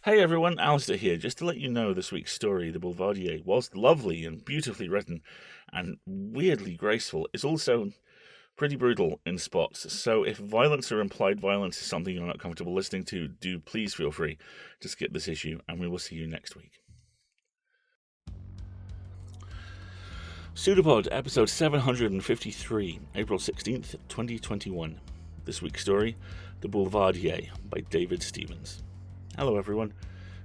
Hey everyone, Alistair here. Just to let you know, this week's story, The Boulevardier, was lovely and beautifully written and weirdly graceful. It's also pretty brutal in spots, so if violence or implied violence is something you're not comfortable listening to, do please feel free to skip this issue, and we will see you next week. PseudoPod, episode 753, April 16th, 2021. This week's story, The Boulevardier, by David Stevens. Hello everyone.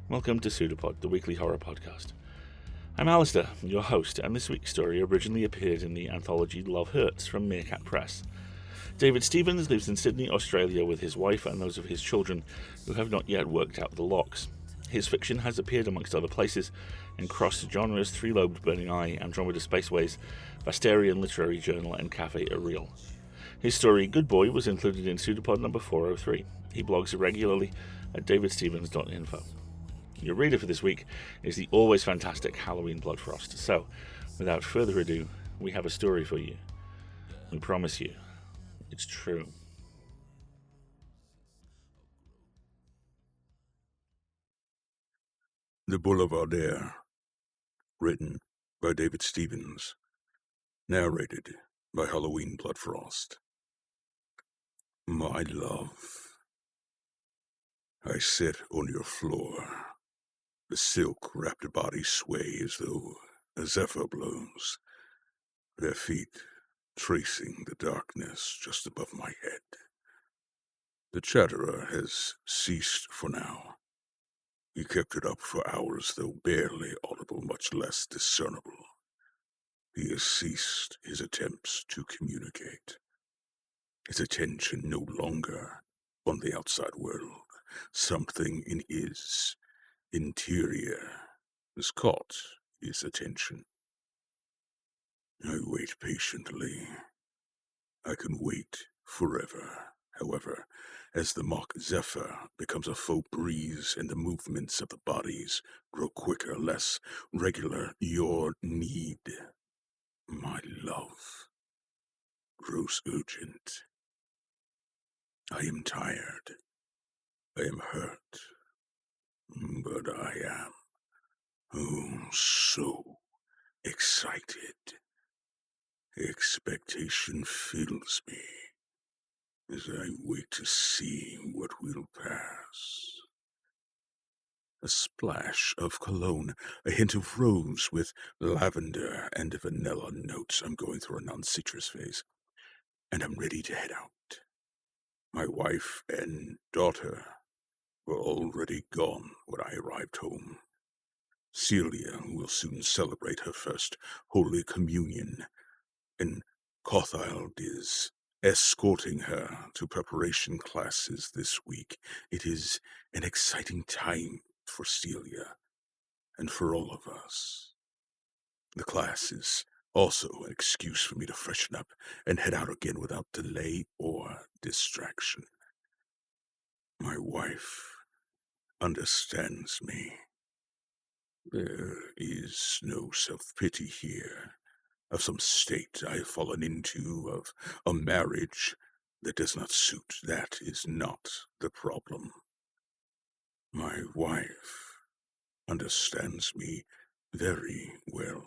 Welcome to PseudoPod, the weekly horror podcast. I'm Alistair, your host, and this week's story originally appeared in the anthology Love Hurts from Meerkat Press. David Stevens lives in Sydney, Australia with his wife and those of his children who have not yet worked out the locks. His fiction has appeared amongst other places in cross-genres, Three-Lobed Burning Eye, Andromeda Spaceways, Vasterian Literary Journal, and Cafe Ariel. His story, Good Boy, was included in PseudoPod number 403. He blogs irregularly at davidstevens.info. Your reader for this week is the always fantastic Halloween Bloodfrost. So, without further ado, we have a story for you. We promise you, it's true. The Boulevardier, written by David Stevens, narrated by Halloween Bloodfrost. My love, I sit on your floor. The silk-wrapped body sway as though a zephyr blows, their feet tracing the darkness just above my head. The chatterer has ceased for now. He kept it up for hours, though barely audible, much less discernible. He has ceased his attempts to communicate. His attention no longer on the outside world. Something in his interior has caught his attention. I wait patiently. I can wait forever. However, as the mock zephyr becomes a faux breeze and the movements of the bodies grow quicker, less regular, your need, my love, grows urgent. I am tired. I am hurt. But I am, so excited. Expectation fills me as I wait to see what will pass. A splash of cologne, a hint of rose with lavender and vanilla notes. I'm going through a non-citrus phase, and I'm ready to head out. My wife and daughter were already gone when I arrived home. Celia will soon celebrate her first Holy Communion, and Cothild is escorting her to preparation classes this week. It is an exciting time for Celia and for all of us. The class is also an excuse for me to freshen up and head out again without delay or distraction. My wife understands me. There is no self-pity here, of some state I have fallen into, of a marriage that does not suit. That is not the problem. My wife understands me very well.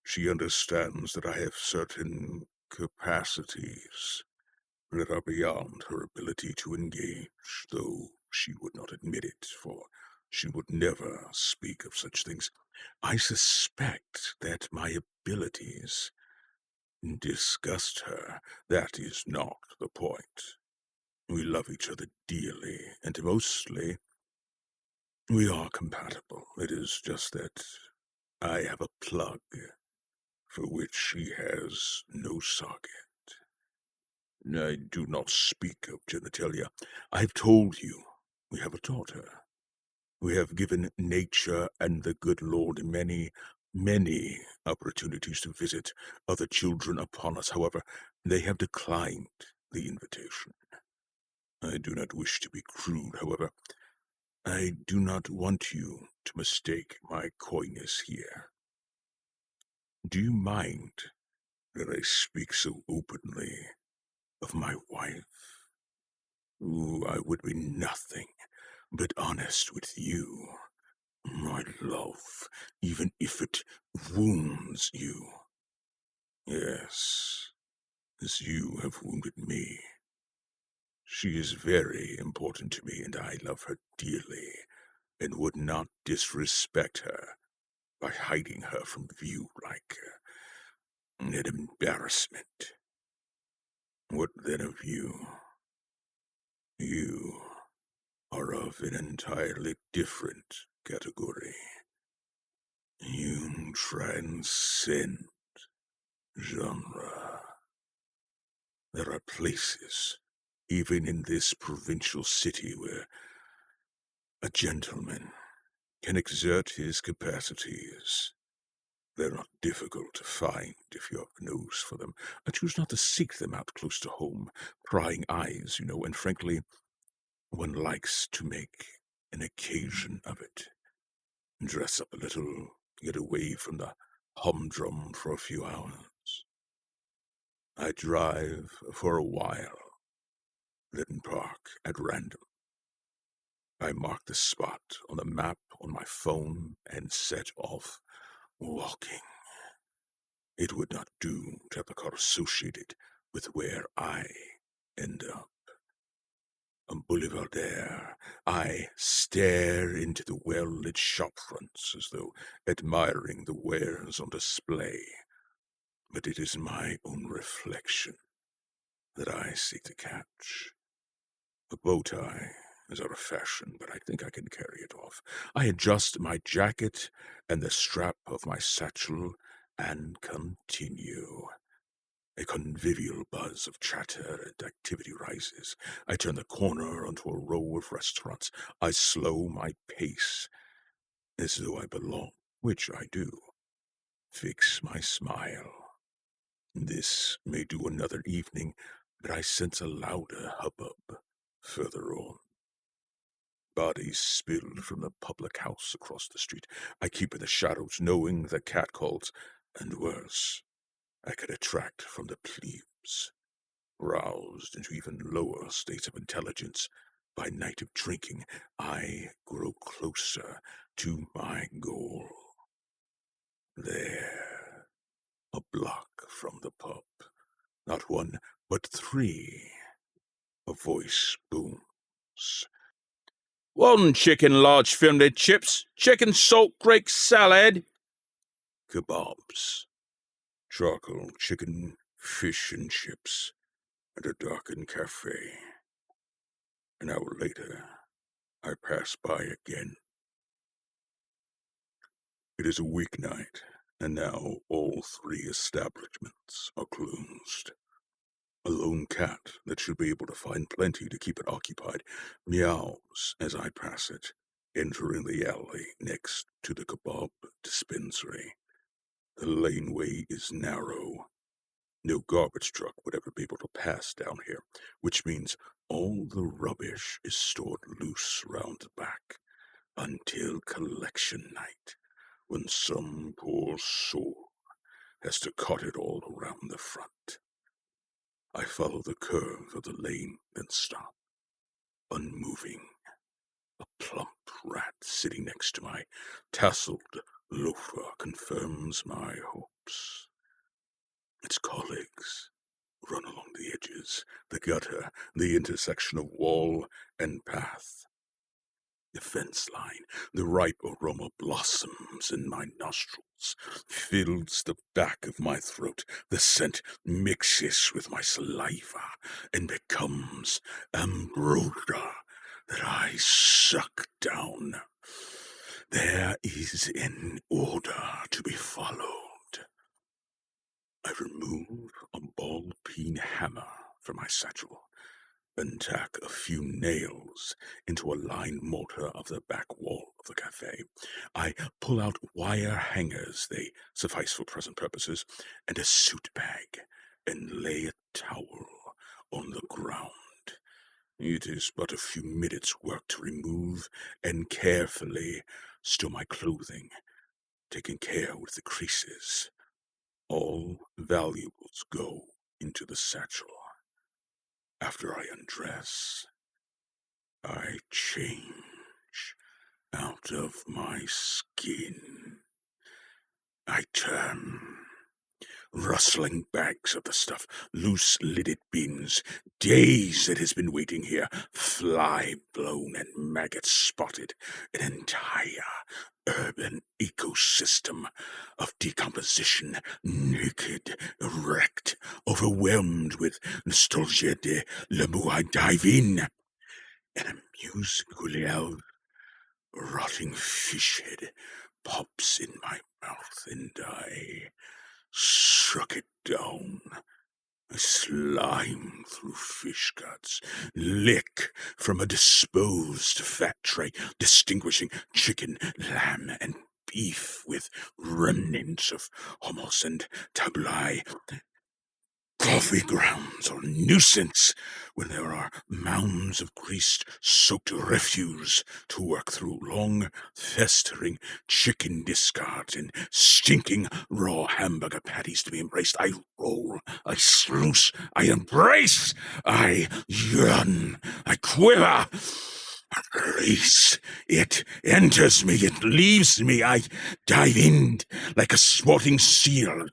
She understands that I have certain capacities that are beyond her ability to engage, though she would not admit it, for she would never speak of such things. I suspect that my abilities disgust her. That is not the point. We love each other dearly, and mostly we are compatible. It is just that I have a plug for which she has no socket. I do not speak of genitalia. I have told you we have a daughter. We have given nature and the good Lord many opportunities to visit other children upon us. However, they have declined the invitation. I do not wish to be crude, however. I do not want you to mistake my coyness here. Do you mind that I speak so openly of my wife? I would be nothing but honest with you, my love, even if it wounds you. Yes, as you have wounded me. She is very important to me, and I love her dearly, and would not disrespect her by hiding her from view like an embarrassment. What then of you? You are of an entirely different category. You transcend genre. There are places, even in this provincial city, where a gentleman can exert his capacities. They're not difficult to find if you have a nose for them. I choose not to seek them out close to home, prying eyes, and frankly, one likes to make an occasion of it. Dress up a little, get away from the humdrum for a few hours. I drive for a while, then park at random. I mark the spot on the map on my phone and set off walking. It would not do to have the car associated with where I end up. On Boulevardier, I stare into the well-lit shop fronts as though admiring the wares on display. But it is my own reflection that I seek to catch. A bow tie is out of fashion, but I think I can carry it off. I adjust my jacket and the strap of my satchel and continue. A convivial buzz of chatter and activity rises. I turn the corner onto a row of restaurants. I slow my pace as though I belong, which I do. Fix my smile. This may do another evening, but I sense a louder hubbub further on. Bodies spilled from the public house across the street. I keep in the shadows, knowing the catcalls, and worse, I could attract from the plebes, roused into even lower states of intelligence by night of drinking. I grow closer to my goal. There, a block from the pub, not one, but three. A voice booms. One chicken large fillet chips, chicken salt Greek salad. Kebabs, charcoal chicken, fish and chips, and a darkened cafe. An hour later, I pass by again. It is a weeknight, and now all three establishments are closed. A lone cat that should be able to find plenty to keep it occupied meows as I pass it, entering the alley next to the kebab dispensary. The laneway is narrow. No garbage truck would ever be able to pass down here, which means all the rubbish is stored loose round the back until collection night, when some poor soul has to cart it all around the front. I follow the curve of the lane, then stop, unmoving. A plump rat sitting next to my tasseled loafer confirms my hopes. Its colleagues run along the edges, the gutter, the intersection of wall and path. The fence line, the ripe aroma blossoms in my nostrils, fills the back of my throat. The scent mixes with my saliva and becomes ambrosia that I suck down. There is an order to be followed. I remove a ball-peen hammer from my satchel and tack a few nails into a lined mortar of the back wall of the cafe. I pull out wire hangers, they suffice for present purposes, and a suit bag, and lay a towel on the ground. It is but a few minutes' work to remove and carefully stow my clothing, taking care with the creases. All valuables go into the satchel. After I undress, I change. out of my skin. I turn. Rustling bags of the stuff, loose-lidded bins, days it has been waiting here, fly-blown and maggot-spotted, an entire urban ecosystem of decomposition, naked, wrecked, overwhelmed with nostalgia de l'amour. I dive in, and a musical yell, rotting fish head pops in my mouth, and I suck it down. I slime through fish guts, lick from a disposed fat tray, distinguishing chicken, lamb, and beef with remnants of hummus and tabbouleh. Coffee grounds are a nuisance when there are mounds of grease-soaked refuse to work through, long, festering chicken discards and stinking raw hamburger patties to be embraced. I roll, I sluice, I embrace, I yearn, I quiver. Release. It enters me, it leaves me. I dive in like a sporting seal,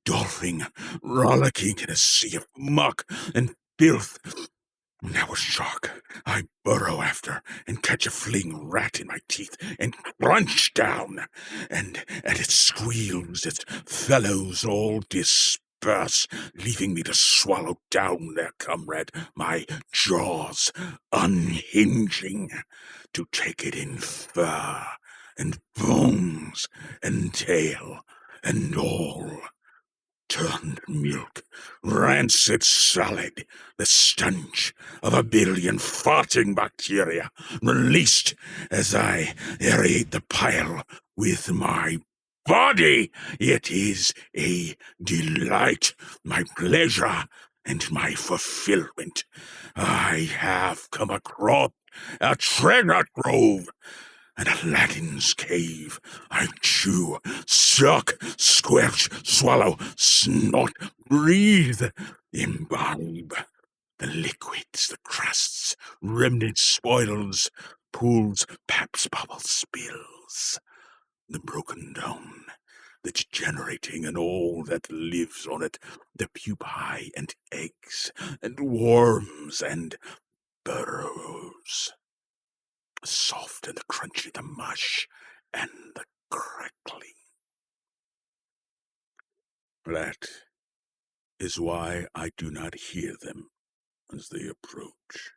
dolphin, rollicking in a sea of muck and filth. Now a shark I burrow after and catch a fleeing rat in my teeth and crunch down, and its squeals, its fellows all disperse, leaving me to swallow down their comrade, my jaws unhinging to take it in fur and bones and tail and all. Turned milk, rancid salad, the stench of a billion farting bacteria, released as I aerate the pile with my body. It is a delight, my pleasure, and my fulfillment. I have come across a treasure trove, an Aladdin's cave. I chew, suck, squelch, swallow, snort, breathe, imbibe. The liquids, the crusts, remnants, spoils, pools, paps, bubbles, spills. The broken down, the degenerating and all that lives on it, the pupae and eggs and worms and burrows. Soft and crunchy, the mush and the crackling. That is why I do not hear them as they approach,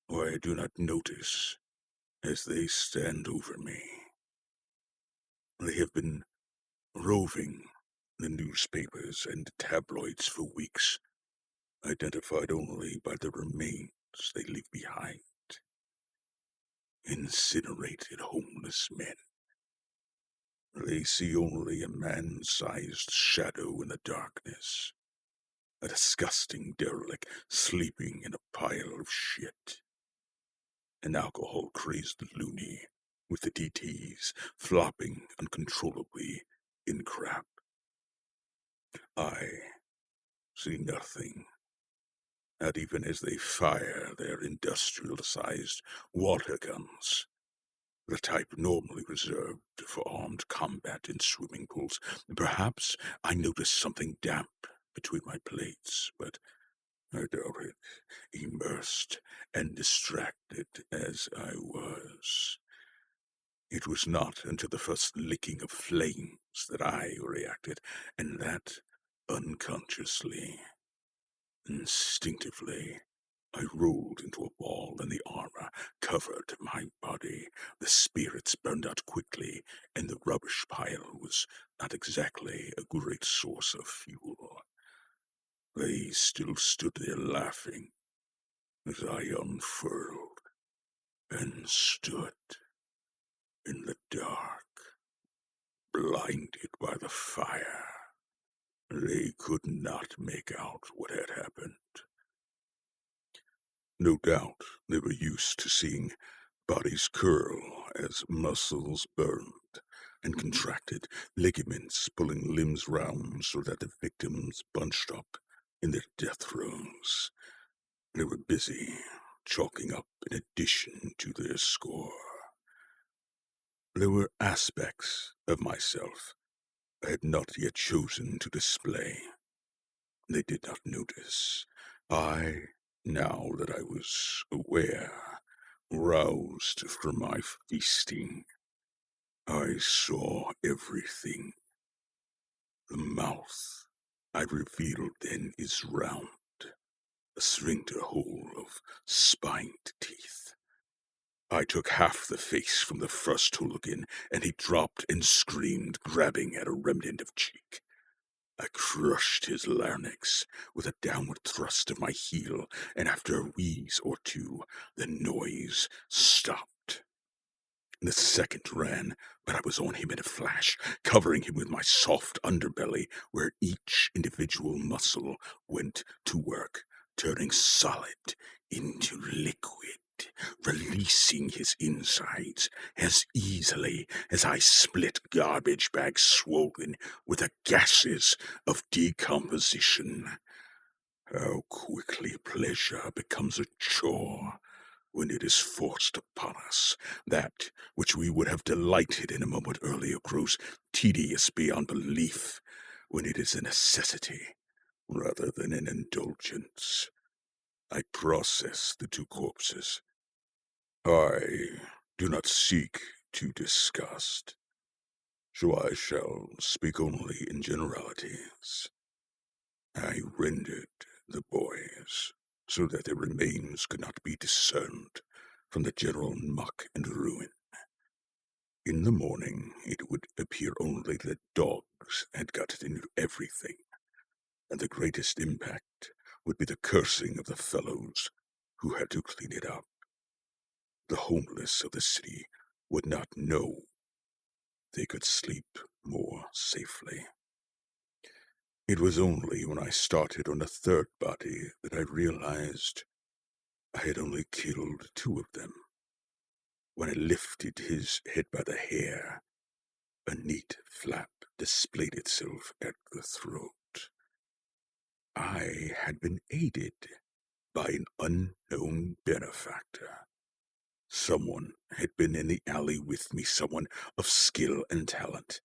or I do not notice as they stand over me. They have been roving the newspapers and tabloids for weeks, identified only by the remains they leave behind. Incinerated homeless men. They see only a man-sized shadow in the darkness, a disgusting derelict sleeping in a pile of shit. An alcohol-crazed loony with the DTs flopping uncontrollably in crap. I see nothing, not even as they fire their industrial-sized water guns, the type normally reserved for armed combat in swimming pools. Perhaps I noticed something damp between my plates, but I doubt it, immersed and distracted as I was. It was not until the first licking of flames that I reacted, and that unconsciously, instinctively. I rolled into a ball, and the armor covered my body. The spirits burned out quickly, and the rubbish pile was not exactly a great source of fuel. They still stood there laughing as I unfurled and stood in the dark, blinded by the fire. They could not make out what had happened. No doubt they were used to seeing bodies curl as muscles burned and contracted, ligaments pulling limbs round so that the victims bunched up in their death throes. They were busy chalking up an addition to their score. There were aspects of myself I had not yet chosen to display. They did not notice. Now that I was aware, roused from my feasting, I saw everything. The mouth I revealed then is round, a sphincter hole of spined teeth. I took half the face from the first hooligan, and he dropped and screamed, grabbing at a remnant of cheek. I crushed his larynx with a downward thrust of my heel, and after a wheeze or two, the noise stopped. The second ran, but I was on him in a flash, covering him with my soft underbelly, where each individual muscle went to work, turning solid into liquid, releasing his insides as easily as I split garbage bags swollen with the gases of decomposition. How quickly pleasure becomes a chore when it is forced upon us. That which we would have delighted in a moment earlier grows tedious beyond belief when it is a necessity rather than an indulgence. I process the two corpses. I do not seek to discuss, so I shall speak only in generalities. I rendered the boys so that their remains could not be discerned from the general muck and ruin. In the morning, it would appear only that dogs had got into everything, and the greatest impact would be the cursing of the fellows who had to clean it up. The homeless of the city would not know they could sleep more safely. It was only when I started on the third body that I realized I had only killed two of them. When I lifted his head by the hair, a neat flap displayed itself at the throat. I had been aided by an unknown benefactor. Someone had been in the alley with me, someone of skill and talent,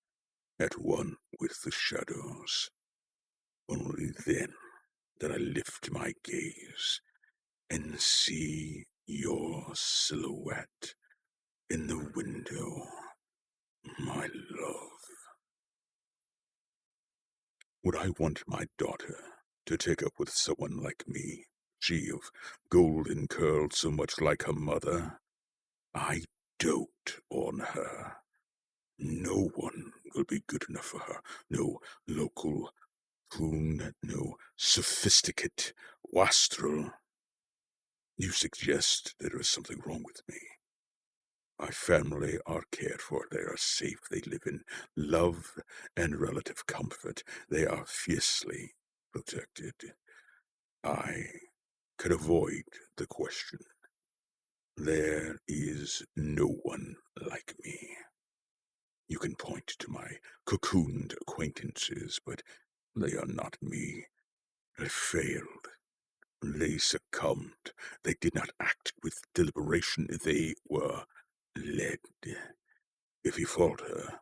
at one with the shadows. Only then did I lift my gaze and see your silhouette in the window, my love. Would I want my daughter to take up with someone like me, she of golden curls so much like her mother? I dote on her. No one will be good enough for her. No local coon, no sophisticate wastrel. You suggest there is something wrong with me. My family are cared for. They are safe. They live in love and relative comfort. They are fiercely protected. I can avoid the question. There is no one like me. You can point to my cocooned acquaintances, but they are not me. They failed. They succumbed. They did not act with deliberation. They were led. If you falter,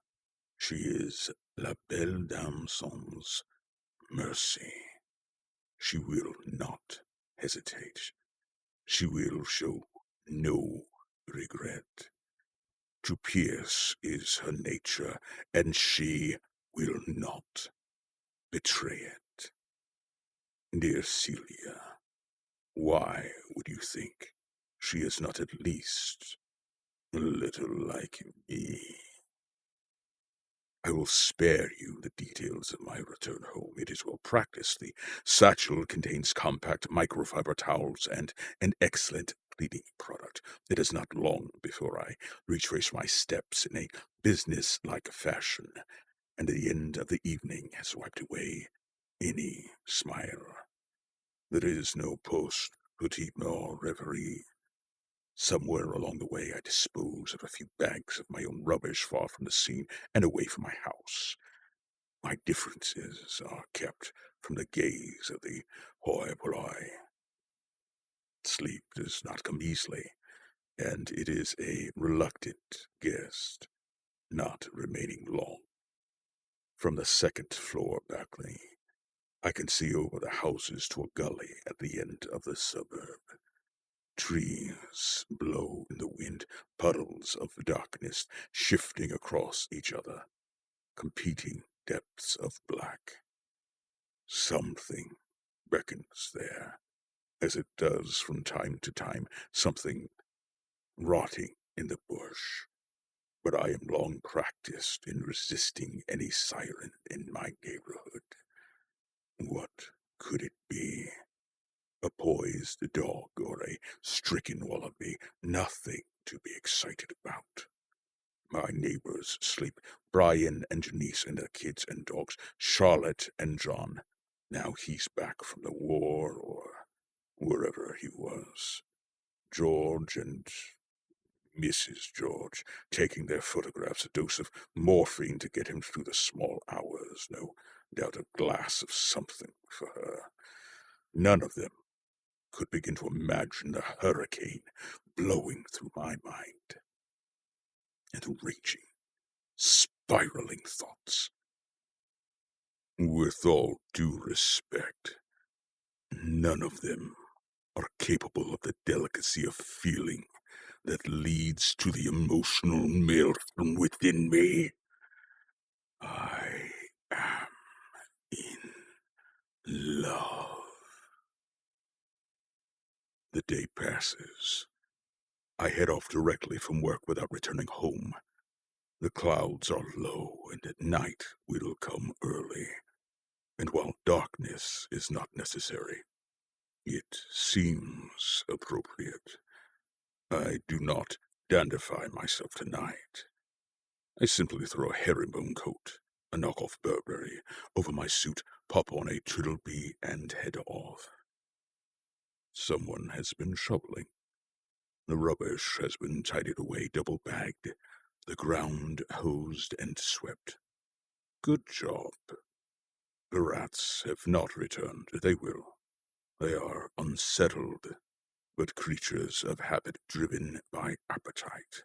she is La Belle Dame sans mercy. She will not hesitate. She will show no regret. To pierce is her nature, and she will not betray it. Dear Celia, why would you think she is not at least a little like me? I will spare you the details of my return home. It is well practiced. The satchel contains compact microfiber towels and an excellent cleaning product. It is not long before I retrace my steps in a business-like fashion, and the end of the evening has wiped away any smile. There is no post-petit nor reverie. Somewhere along the way I dispose of a few bags of my own rubbish far from the scene and away from my house. My differences are kept from the gaze of the hoi polloi. Sleep does not come easily, and it is a reluctant guest. not remaining long. From the second-floor balcony, I can see over the houses to a gully at the end of the suburb. Trees blow in the wind, puddles of darkness shifting across each other, competing depths of black. Something beckons there, as it does from time to time, something rotting in the bush. But I am long practiced in resisting any siren in my neighborhood. What could it be? A poised dog or a stricken wallaby? Nothing to be excited about. My neighbors sleep. Brian and Janice and their kids and dogs. Charlotte and John. Now he's back from the war or wherever he was. George and Mrs. George, taking their photographs, a dose of morphine to get him through the small hours, no doubt a glass of something for her. None of them could begin to imagine the hurricane blowing through my mind, and raging, spiraling thoughts. With all due respect, none of them are capable of the delicacy of feeling that leads to the emotional maelstrom within me. I am in love. The day passes. I head off directly from work without returning home. The clouds are low, and at night will come early. And while darkness is not necessary, it seems appropriate. I do not dandify myself tonight. I simply throw a herringbone coat, a knockoff Burberry, over my suit, pop on a Trilby, and head off. Someone has been shoveling. The rubbish has been tidied away, double-bagged, the ground hosed and swept. Good job. The rats have not returned. They will. They are unsettled, but creatures of habit driven by appetite.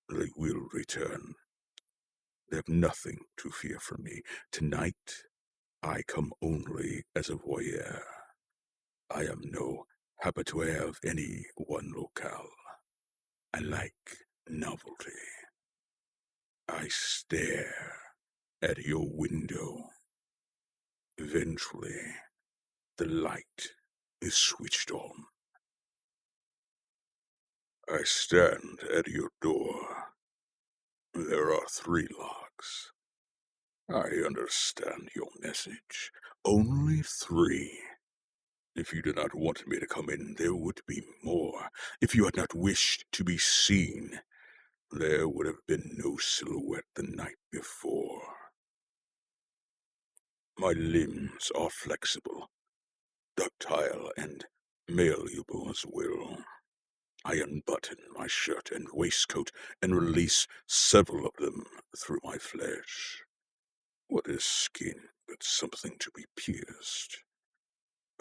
They will return. They have nothing to fear from me. Tonight, I come only as a voyeur. I am no habitué of any one locale. I like novelty. I stare at your window. Eventually, the light is switched on. I stand at your door. There are 3 locks. I understand your message. Only 3. If you did not want me to come in, there would be more. If you had not wished to be seen, there would have been no silhouette the night before. My limbs are flexible, ductile, and malleable as will. I unbutton my shirt and waistcoat and release several of them through my flesh. What is skin but something to be pierced?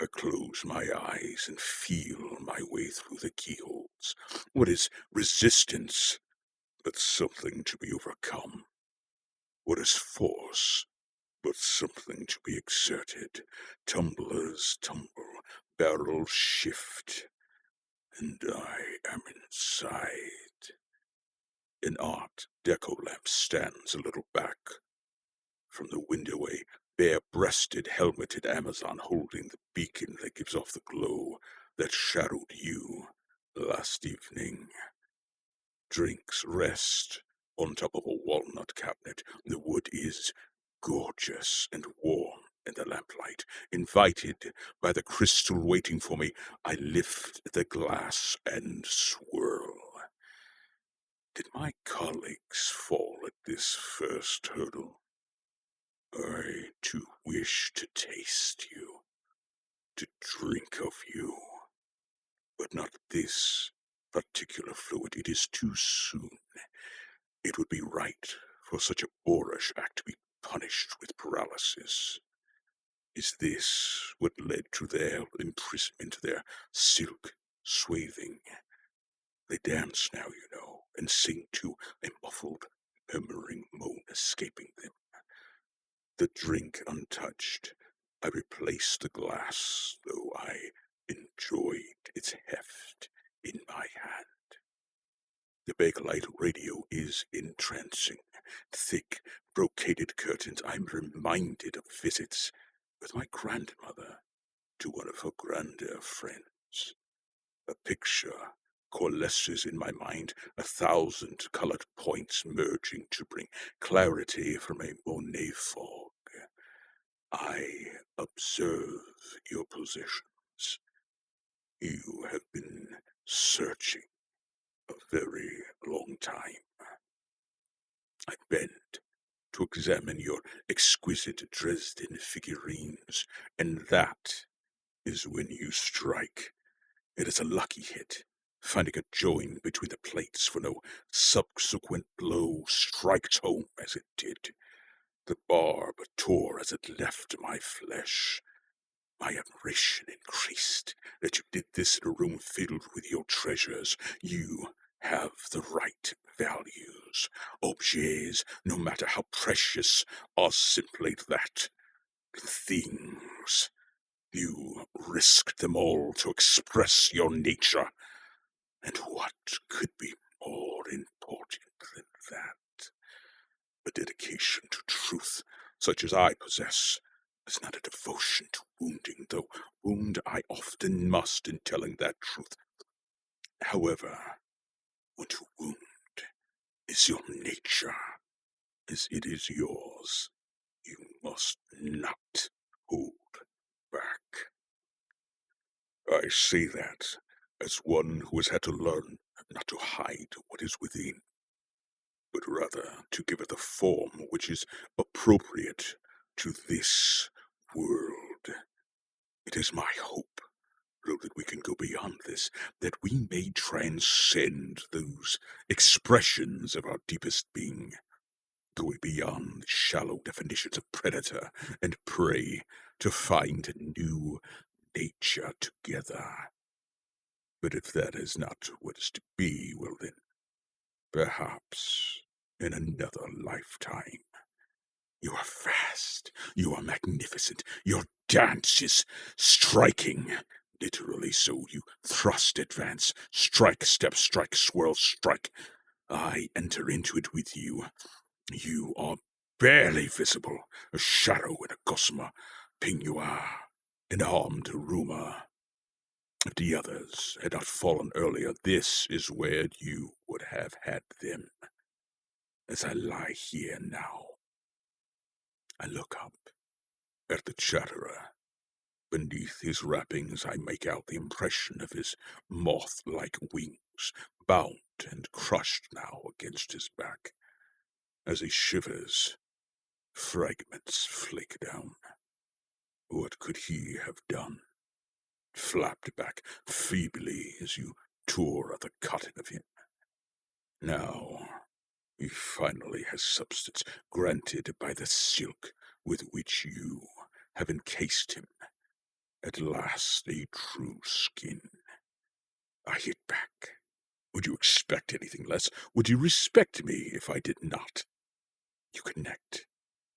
I close my eyes and feel my way through the keyholes. What is resistance but something to be overcome? What is force but something to be exerted? Tumblers tumble, barrels shift, and I am inside. An Art Deco lamp stands a little back from the window, a bare-breasted, helmeted Amazon holding the beacon that gives off the glow that shadowed you last evening. Drinks rest on top of a walnut cabinet. The wood is gorgeous and warm in the lamplight. Invited by the crystal waiting for me, I lift the glass and swirl. Did my colleagues fall at this first hurdle? I too wish to taste you, to drink of you, but not this particular fluid. It is too soon. It would be right for such a boorish act to be punished with paralysis. Is this what led to their imprisonment, their silk swathing? They dance now, you know, and sing to a muffled murmuring moan escaping them. The drink untouched, I replaced the glass, though I enjoyed its heft in my hand. The bakelite radio is entrancing. Thick, brocaded curtains, I'm reminded of visits with my grandmother to one of her grander friends. A picture coalesces in my mind, 1,000 colored points merging to bring clarity from a Monet fog. I observe your positions. You have been searching a very long time. I bend to examine your exquisite Dresden figurines, and that is when you strike. It is a lucky hit, finding a join between the plates, for no subsequent blow strikes home as it did. The barb tore as it left my flesh. My admiration increased that you did this in a room filled with your treasures. You have the right values. Objets, no matter how precious, are simply that. Things. You risked them all to express your nature. And what could be more important than that? A dedication to truth, such as I possess, is not a devotion to wounding, though wound I often must in telling that truth. However, when to wound is your nature, as it is yours, you must not hold back. I say that as one who has had to learn not to hide what is within, but rather to give it the form which is appropriate to this world. It is my hope, though, that we can go beyond this, that we may transcend those expressions of our deepest being, going beyond the shallow definitions of predator and prey to find a new nature together. But if that is not what is to be, well then, perhaps in another lifetime. You are fast, you are magnificent, your dance is striking. Literally so, you thrust, advance, strike, step, strike, swirl, strike. I enter into it with you. You are barely visible, a shadow in a gossamer peignoir, an armed rumor. If the others had not fallen earlier, this is where you would have had them. As I lie here now, I look up at the chatterer. Beneath his wrappings I make out the impression of his moth-like wings, bound and crushed now against his back. As he shivers, fragments flake down. What could he have done? Flapped back feebly as you tore at the cutting of him. Now he finally has substance granted by the silk with which you have encased him. At last a true skin. I hit back. Would you expect anything less? Would you respect me if I did not? You connect,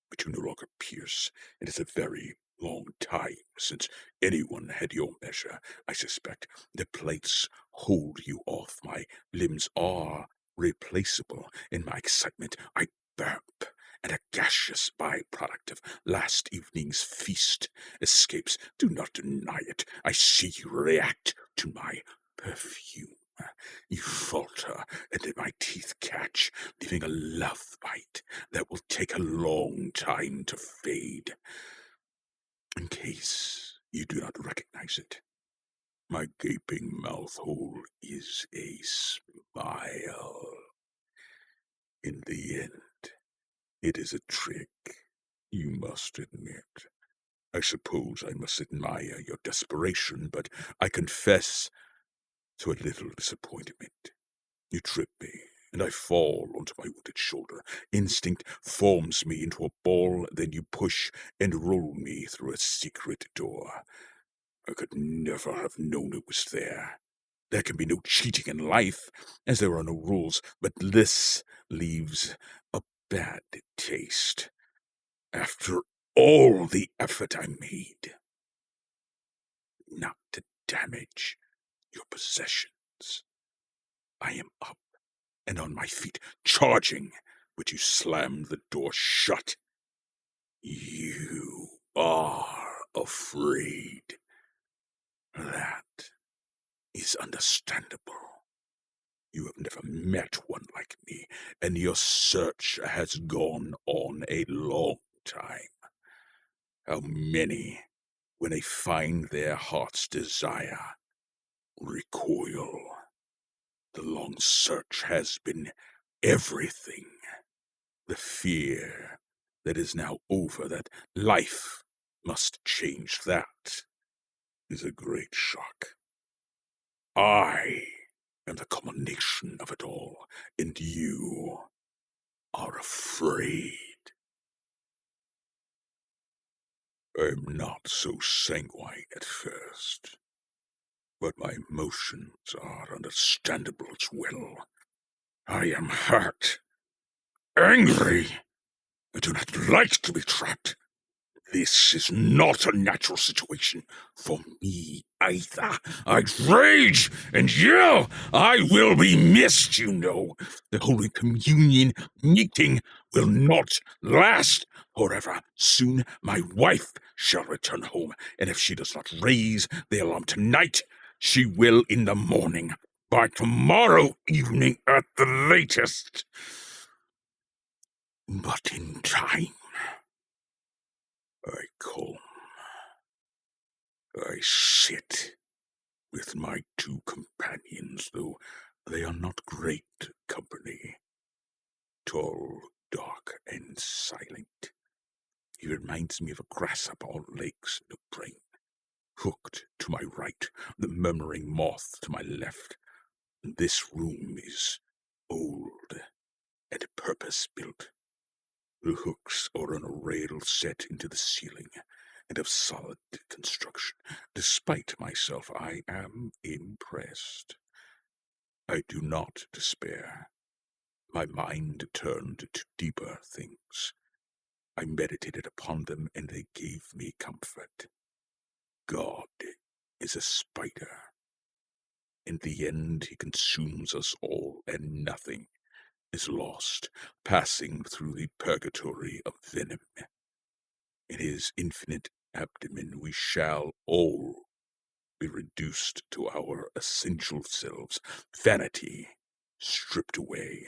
but you no longer pierce. It is a very long time since anyone had your measure. I suspect the plates hold you off. My limbs are replaceable. In my excitement, I burp, and a gaseous byproduct of last evening's feast escapes. Do not deny it. I see you react to my perfume. You falter, and then my teeth catch, leaving a love bite that will take a long time to fade. In case you do not recognize it, my gaping mouth hole is a smile. In the end, it is a trick, you must admit. I suppose I must admire your desperation, but I confess to a little disappointment. You trip me, and I fall onto my wounded shoulder. Instinct forms me into a ball, then you push and roll me through a secret door. I could never have known it was there. There can be no cheating in life, as there are no rules, but this leaves a bad taste. After all the effort I made, not to damage your possessions, I am up and on my feet, charging, but you slammed the door shut. You are afraid. That is understandable. You have never met one like me, and your search has gone on a long time. How many, when they find their heart's desire, recoil? The long search has been everything. The fear that is now over, that life must change, that is a great shock. I am the culmination of it all, and you are afraid. I'm not so sanguine at first, but my emotions are understandable as well. I am hurt, angry. I do not like to be trapped. This is not a natural situation for me either. I rage and yell. I will be missed, you know. The Holy Communion meeting will not last forever. Soon my wife shall return home, and if she does not raise the alarm tonight, she will in the morning. By tomorrow evening at the latest. But in time, I come. I sit with my two companions, though they are not great company. Tall, dark, and silent. He reminds me of a grasshopper, all legs, no brain. Hooked to my right, the murmuring moth to my left. This room is old and purpose-built. The hooks are on a rail set into the ceiling, and of solid construction. Despite myself, I am impressed. I do not despair. My mind turned to deeper things. I meditated upon them, and they gave me comfort. God is a spider. In the end, he consumes us all, and nothing is lost, passing through the purgatory of venom. In his infinite abdomen we shall all be reduced to our essential selves, vanity stripped away,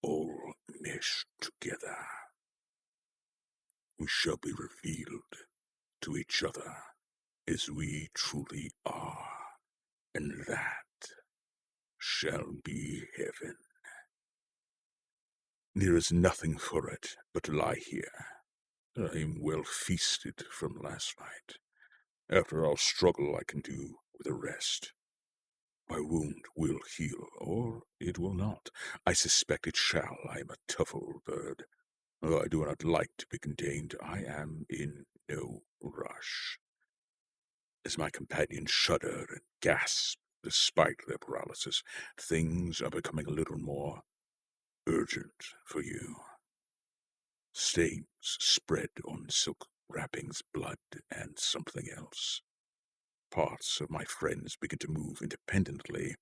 all meshed together. We shall be revealed to each other as we truly are, and that shall be heaven. There is nothing for it but to lie here. I am well feasted from last night. After our struggle, I can do with a rest. My wound will heal, or it will not. I suspect it shall. I am a tough old bird. Although I do not like to be contained, I am in no rush. As my companions shudder and gasp despite their paralysis, things are becoming a little more urgent for you. Stains spread on silk wrappings, blood, and something else. Parts of my friends begin to move independently,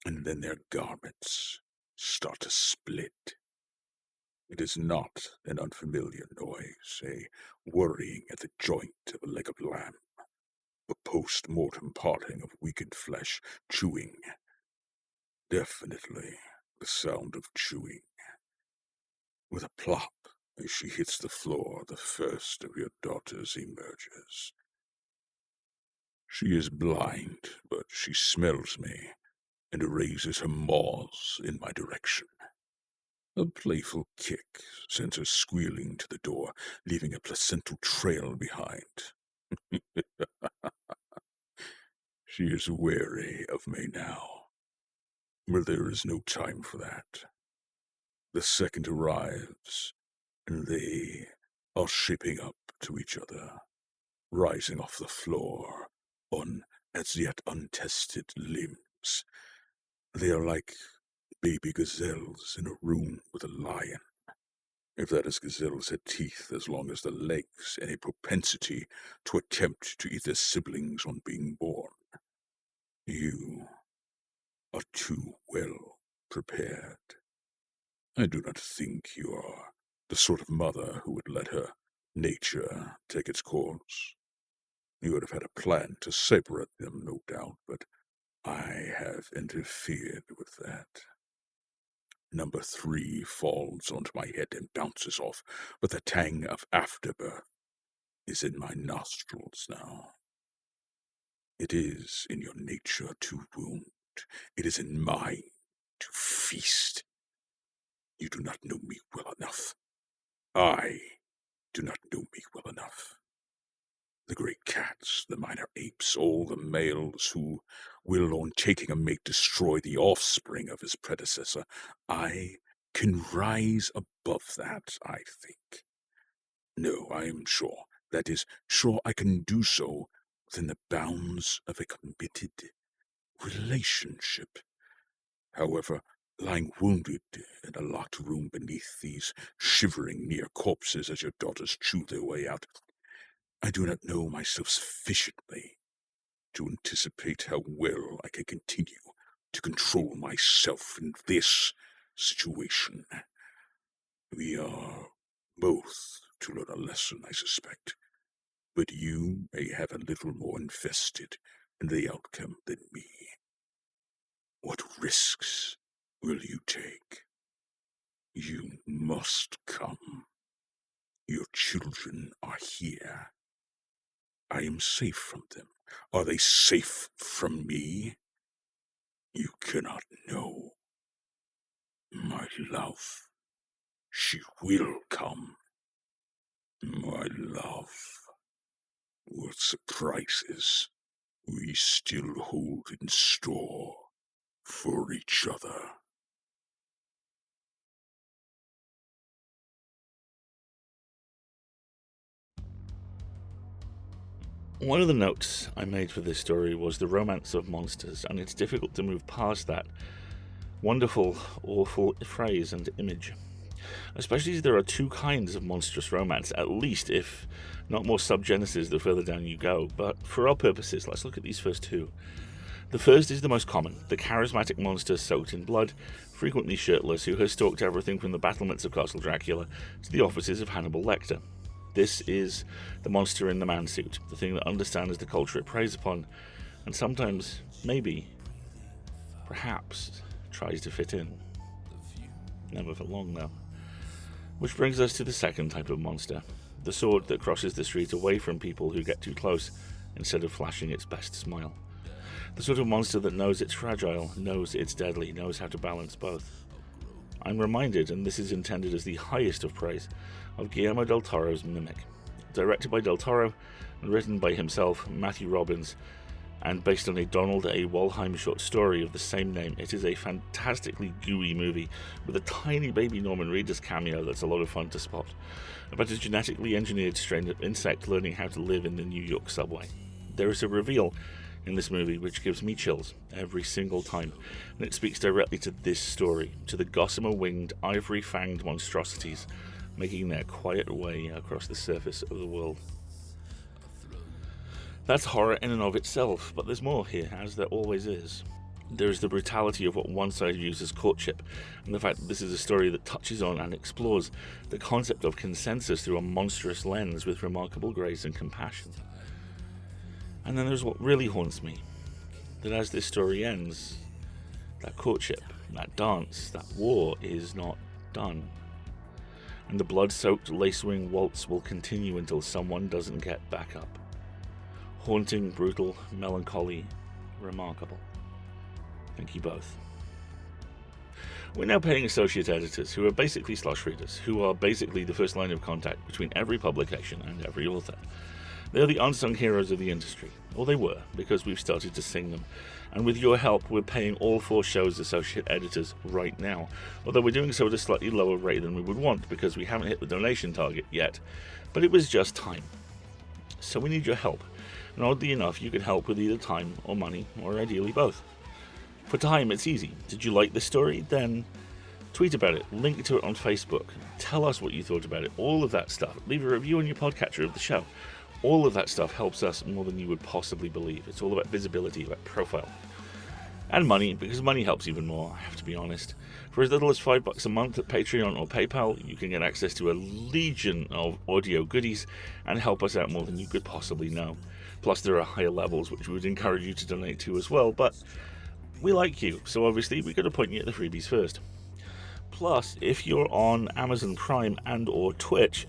and then their garments start to split. It is not an unfamiliar noise, a worrying at the joint of a leg of lamb, a post-mortem parting of weakened flesh, chewing. Definitely the sound of chewing. With a plop, as she hits the floor, the first of your daughters emerges. She is blind, but she smells me and raises her maws in my direction. A playful kick sends her squealing to the door, leaving a placental trail behind. She is wary of me now, but there is no time for that. The second arrives, and they are shaping up to each other, rising off the floor on as yet untested limbs. sometimes. They are like baby gazelles in a room with a lion. If that is, gazelles had teeth as long as the legs and a propensity to attempt to eat their siblings on being born. You are too well prepared. I do not think you are the sort of mother who would let her nature take its course. You would have had a plan to separate them, no doubt, but I have interfered with that. Number 3 falls onto my head and bounces off, but the tang of afterbirth is in my nostrils now. It is in your nature to wound. It is in mine to feast. You do not know me well enough. I do not know me well enough. The great cats, the minor apes, all the males who will, on taking a mate, destroy the offspring of his predecessor. I can rise above that, I think. No, I am sure. That is, sure I can do so within the bounds of a committed relationship. However, lying wounded in a locked room beneath these shivering near corpses as your daughters chew their way out, I do not know myself sufficiently to anticipate how well I can continue to control myself in this situation. We are both to learn a lesson, I suspect, but you may have a little more invested in the outcome than me. What risks will you take? You must come. Your children are here. I am safe from them. Are they safe from me? You cannot know. My love, she will come. My love, what surprises we still hold in store for each other. One of the notes I made for this story was the romance of monsters, and it's difficult to move past that wonderful, awful phrase and image. Especially as there are two kinds of monstrous romance, at least, if not more subgenesis the further down you go. But for our purposes, let's look at these first two. The first is the most common, the charismatic monster soaked in blood, frequently shirtless, who has stalked everything from the battlements of Castle Dracula to the offices of Hannibal Lecter. This is the monster in the man suit, the thing that understands the culture it preys upon, and sometimes, maybe, perhaps, tries to fit in. Never for long, though. Which brings us to the second type of monster, the sword that crosses the street away from people who get too close, instead of flashing its best smile. The sort of monster that knows it's fragile, knows it's deadly, knows how to balance both. I'm reminded, and this is intended as the highest of praise, of Guillermo del Toro's Mimic. Directed by del Toro and written by himself, Matthew Robbins, and based on a Donald A. Wollheim short story of the same name, it is a fantastically gooey movie with a tiny baby Norman Reedus cameo that's a lot of fun to spot, about a genetically engineered strain of insect learning how to live in the New York subway. There is a reveal in this movie which gives me chills every single time, and it speaks directly to this story, to the gossamer-winged, ivory-fanged monstrosities making their quiet way across the surface of the world. That's horror in and of itself, but there's more here, as there always is. There is the brutality of what one side views as courtship, and the fact that this is a story that touches on and explores the concept of consensus through a monstrous lens with remarkable grace and compassion. And then there's what really haunts me, that as this story ends, that courtship, that dance, that war is not done. And the blood-soaked lace-wing waltz will continue until someone doesn't get back up. Haunting, brutal, melancholy, remarkable. Thank you both. We're now paying associate editors, who are basically slush readers, who are basically the first line of contact between every publication and every author. They are the unsung heroes of the industry, or they were, because we've started to sing them. And with your help, we're paying all 4 shows associate editors right now, although we're doing so at a slightly lower rate than we would want, because we haven't hit the donation target yet. But it was just time. So we need your help, and oddly enough, you can help with either time or money, or ideally both. For time, it's easy. Did you like this story? Then tweet about it, link to it on Facebook, tell us what you thought about it, all of that stuff. Leave a review on your podcatcher of the show. All of that stuff helps us more than you would possibly believe. It's all about visibility, about profile. And money, because money helps even more, I have to be honest. For as little as $5 a month at Patreon or PayPal, you can get access to a legion of audio goodies and help us out more than you could possibly know. Plus there are higher levels which we would encourage you to donate to as well, but we like you, so obviously we've got to point you at the freebies first. Plus, if you're on Amazon Prime and or Twitch,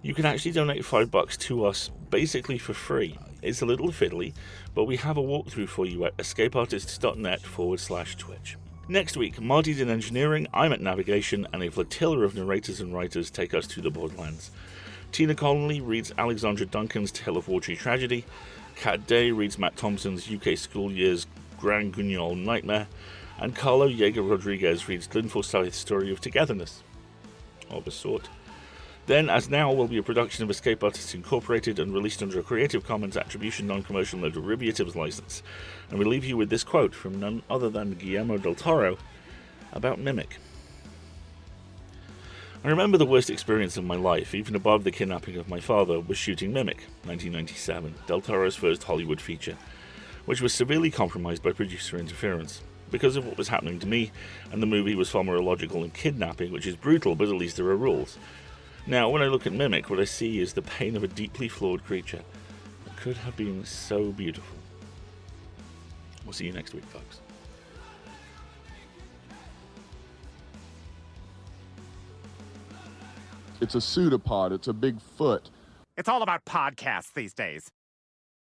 you can actually donate $5 to us basically for free. It's a little fiddly, but we have a walkthrough for you at escapeartists.net/Twitch. Next week, Marty's in engineering, I'm at navigation, and a flotilla of narrators and writers take us to the Borderlands. Tina Connolly reads Alexandra Duncan's Tale of Watery Tragedy, Kat Day reads Matt Thompson's UK School Year's Grand Guignol Nightmare, and Carlo Yeager Rodriguez reads Glyn Forsyth's Story of Togetherness, of a sort. Then, As Now will be a production of Escape Artists Incorporated and released under a Creative Commons Attribution Non-Commercial No Derivatives license. And we leave you with this quote from none other than Guillermo del Toro about Mimic. I remember the worst experience of my life, even above the kidnapping of my father, was shooting Mimic, 1997, Del Toro's first Hollywood feature, which was severely compromised by producer interference. Because of what was happening to me, and the movie was far more illogical than kidnapping, which is brutal, but at least there are rules. Now, when I look at Mimic, what I see is the pain of a deeply flawed creature that could have been so beautiful. We'll see you next week, folks. It's a pseudopod. It's a big foot. It's all about podcasts these days.